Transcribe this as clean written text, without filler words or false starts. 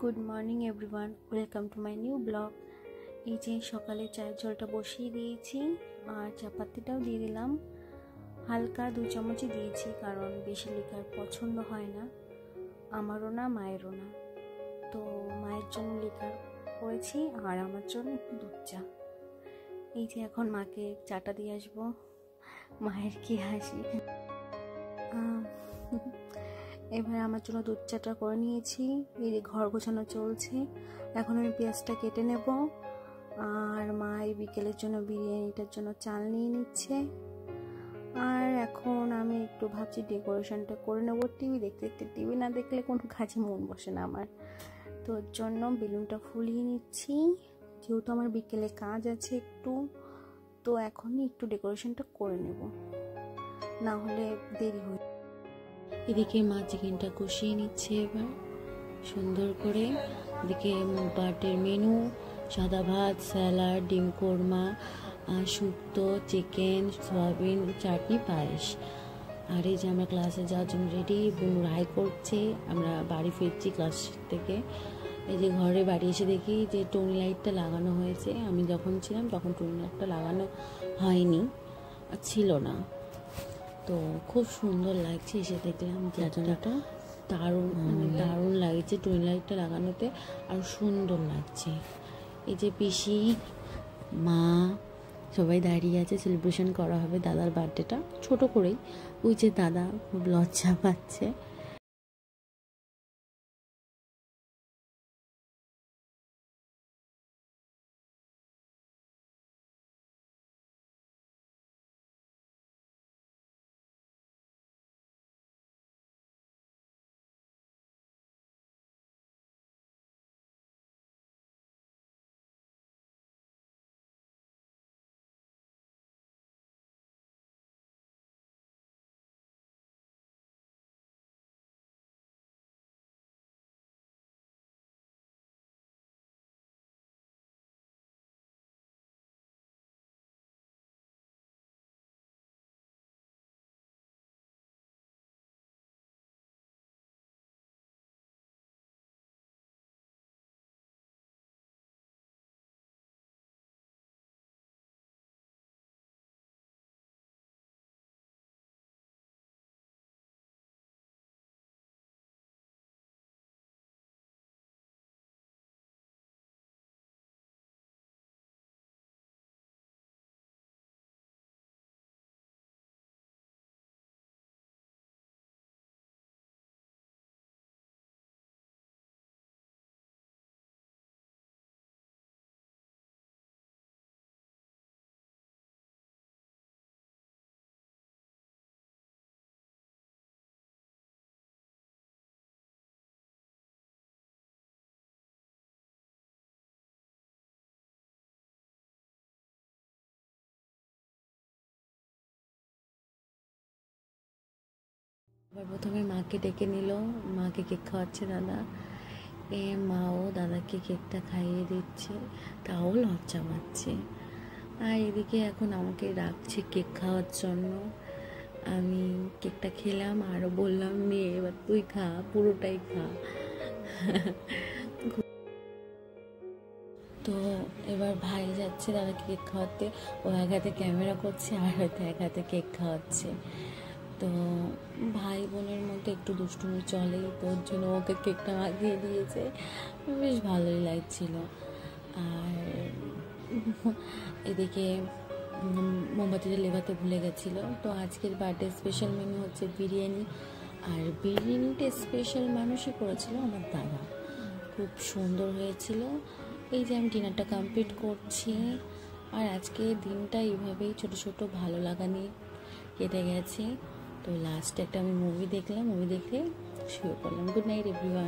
Good morning everyone, welcome to my new blog. এই যে সকালে চায়ের জলটা বসিয়ে দিয়েছি আর চাপাতিটাও দিয়ে দিলাম। হালকা 2 চামচই দিয়েছি, কারণ বেশি লিকার পছন্দ হয় না, আমারও না মায়েরও না। তো মায়ের জন্য লিকার করেছি আর আমার জন্য একটু দুধ চা। এই যে এখন মাকে চাটা দিয়ে আসবো। মায়ের কি হাসি। এবার আমার জন্য দুধ চাটা করে নিয়েছি। এই যে ঘর গোছানো চলছে, এখন আমি পেঁয়াজটা কেটে নেব। আর মা এই বিকেলের জন্য বিরিয়ানিটার জন্য চাল নিয়ে নিচ্ছে। আর এখন আমি একটু ভাবছি ডেকোরেশনটা করে নেব। টিভি দেখতে দেখতে, টিভি না দেখলে কোনো কাজে মন বসে না আমার। তো ওর জন্য বেলুনটা ফুলিয়ে নিচ্ছি, যেহেতু আমার বিকেলে কাজ আছে একটু। তো এখনই একটু ডেকোরেশনটা করে নেব, না হলে দেরি হয়ে। এদিকে মা চিকেনটা কষিয়ে নিচ্ছে এবার সুন্দর করে। এদিকে বার্থডের মেনু, সাদা ভাত, স্যালাড, ডিম কোরমা, শুক্তো, চিকেন, সয়াবিন, চাটনি, পায়েস। আর এই যে আমরা ক্লাসে যাওয়ার জন্য রেডি। বোন রায় করছে, আমরা বাড়ি ফিরছি ক্লাস থেকে। এই যে ঘরে বাড়ি এসে দেখি যে টুনি লাইটটা লাগানো হয়েছে। আমি যখন ছিলাম তখন টুনি লাইটটা লাগানো হয়নি, ছিল না। তো খুব সুন্দর লাগছে, এসে দেখলাম জায়গাটা দারুণ লাগছে টুনি লাইটটা লাগানোতে, আর সুন্দর লাগছে। এই যে পিসি, মা সবাই দাঁড়িয়ে আছে, সেলিব্রেশন করা হবে দাদার বার্থডেটা ছোট করেই। ওই যে দাদা খুব লজ্জা পাচ্ছে। এবার প্রথমে মাকে ডেকে নিল, মাকে কেক খাওয়াচ্ছে দাদা। মাও দাদাকে কেকটা খাইয়ে দিচ্ছে, তাও লজ্জা পাচ্ছে। আর এদিকে এখন আমাকে ডাকছে কেক খাওয়ার জন্য। আমি কেকটা খেলাম, আরও বললাম নিয়ে এবার তুই খা, পুরোটাই খা। তো এবার ভাই যাচ্ছে দাদাকে কেক খাওয়াতে। ও এক হাতে ক্যামেরা করছে আর হয়তো এক হাতে কেক খাওয়াচ্ছে। তো ভাই বোনের মধ্যে একটু দুষ্টুমি চলেই, তো ওর জন্য ওকে কেকটা মাখিয়ে দিয়েছে, বেশ ভালোই লাগছিল। আর এদিকে মোমবাতিটা লেভাতে ভুলে গেছিলো। তো আজকের বার্থডে স্পেশাল মেনু হচ্ছে বিরিয়ানি, আর বিরিয়ানিটা স্পেশাল মানুষই করেছিল আমার দাদা, খুব সুন্দর হয়েছিল। এই যে আমি ডিনারটা কমপ্লিট করছি। আর আজকে দিনটা এইভাবেই ছোটো ছোটো ভালো লাগা নিয়ে কেটে গেছে। তো লাস্টে একটা আমি মুভি দেখলাম, মুভি দেখে শুয়ে পড়লাম। Good night everyone.